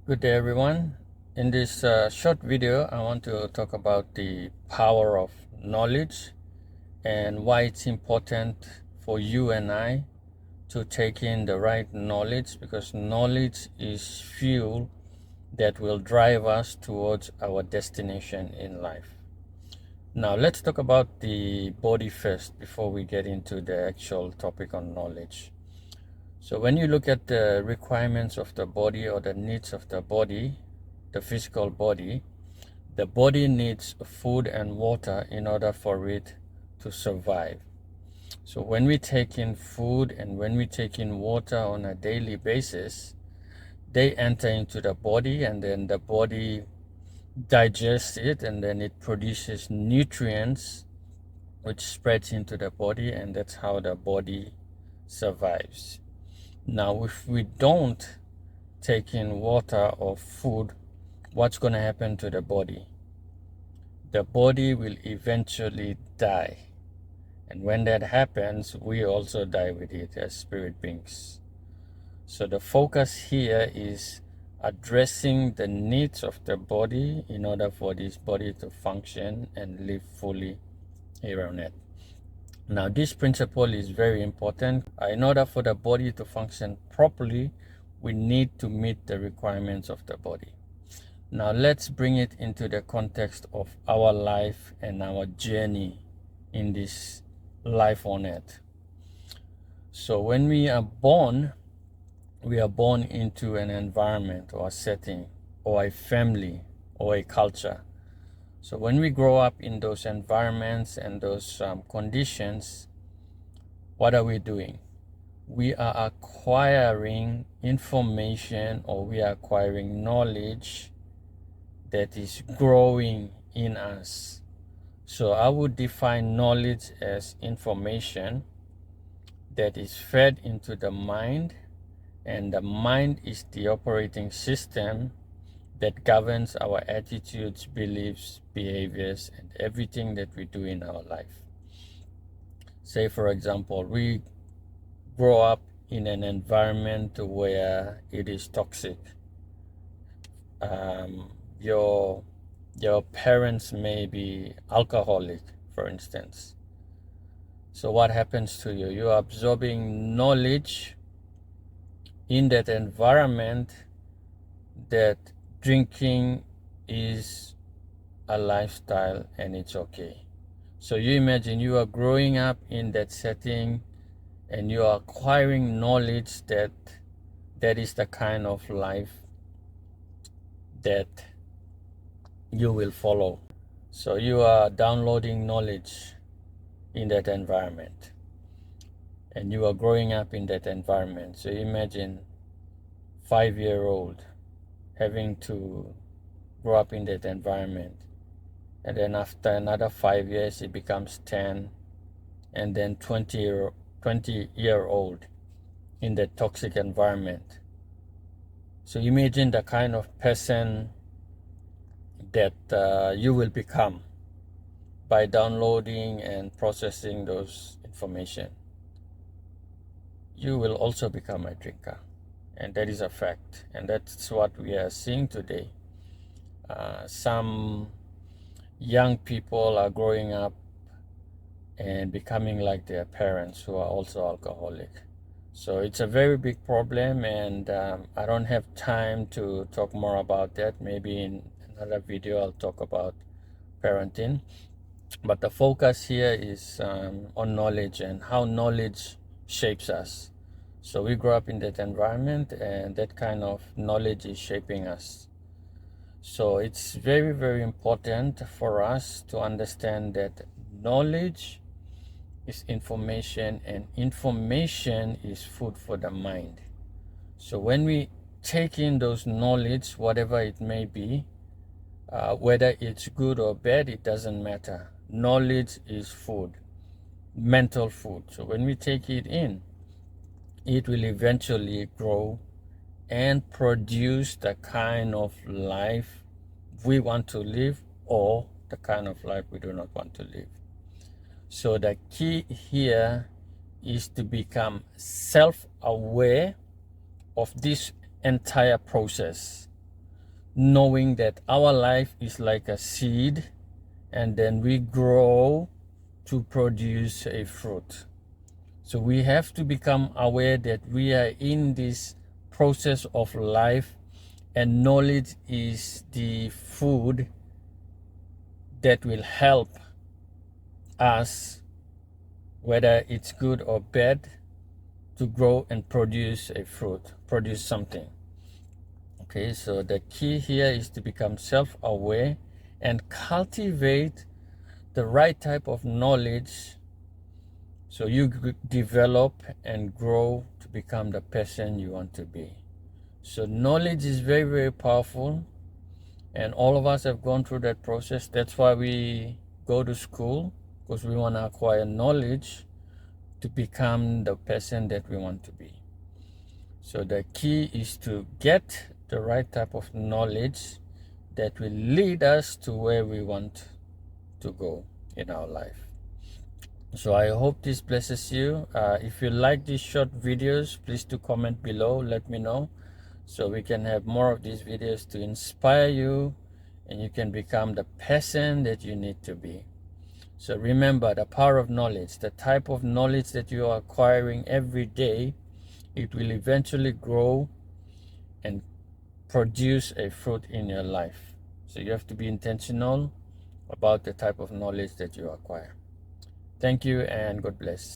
Good day, everyone. In this short video, I want to talk about the power of knowledge and why it's important for you and I to take in the right knowledge, because knowledge is fuel that will drive us towards our destination in life. Now, let's talk about the body first before we get into the actual topic on knowledge. So when you look at the requirements of the body or the needs of the body, the physical body, the body needs food and water in order for it to survive. So when we take in food and when we take in water on a daily basis, they enter into the body, and then the body digests it, and then it produces nutrients which spreads into the body, and that's how the body survives. Now, if we don't take in water or food, what's going to happen to the body? The body will eventually die. And when that happens, we also die with it as spirit beings. So the focus here is addressing the needs of the body in order for this body to function and live fully here on earth. Now, this principle is very important. In order for the body to function properly, we need to meet the requirements of the body. Now, let's bring it into the context of our life and our journey in this life on earth. So, when we are born into an environment or a setting or a family or a culture. So when we grow up in those environments and those conditions, what are we doing? We are acquiring information, or we are acquiring knowledge that is growing in us. So I would define knowledge as information that is fed into the mind, and the mind is the operating system that governs our attitudes, beliefs, behaviors, and everything that we do in our life. Say, for example, we grow up in an environment where it is toxic. Your parents may be alcoholic, for instance. So what happens to you? You're absorbing knowledge in that environment that drinking is a lifestyle and it's okay. So you imagine you are growing up in that setting and you are acquiring knowledge that is the kind of life that you will follow. So you are downloading knowledge in that environment and you are growing up in that environment. So imagine 5-year-old having to grow up in that environment, and then after another 5 years it becomes 10, and then 20-year-old in that toxic environment. So imagine the kind of person that you will become by downloading and processing those information. You will also become a drinker, and that is a fact, and that's what we are seeing today. Some young people are growing up and becoming like their parents, who are also alcoholic. So it's a very big problem, and I don't have time to talk more about that. Maybe in another video I'll talk about parenting, but the focus here is on knowledge and how knowledge shapes us. So we grow up in that environment, and that kind of knowledge is shaping us. So it's very, very important for us to understand that knowledge is information, and information is food for the mind. So when we take in those knowledge, whatever it may be, whether it's good or bad, it doesn't matter. Knowledge is food, mental food. So when we take it in, it will eventually grow and produce the kind of life we want to live, or the kind of life we do not want to live. So the key here is to become self-aware of this entire process. knowing that our life is like a seed, and then we grow to produce a fruit. So we have to become aware that we are in this process of life, and knowledge is the food that will help us, whether it's good or bad, to grow and produce a fruit, produce something. Okay, so the key here is to become self-aware and cultivate the right type of knowledge, so you develop and grow to become the person you want to be. So knowledge is very, very powerful, and all of us have gone through that process. That's why we go to school, because we want to acquire knowledge to become the person that we want to be. So the key is to get the right type of knowledge that will lead us to where we want to go in our life. So I hope this blesses you. If you like these short videos, please do comment below, let me know, so we can have more of these videos to inspire you, and you can become the person that you need to be. So remember the power of knowledge, the type of knowledge that you are acquiring every day, it will eventually grow and produce a fruit in your life. So you have to be intentional about the type of knowledge that you acquire. Thank you, and God bless.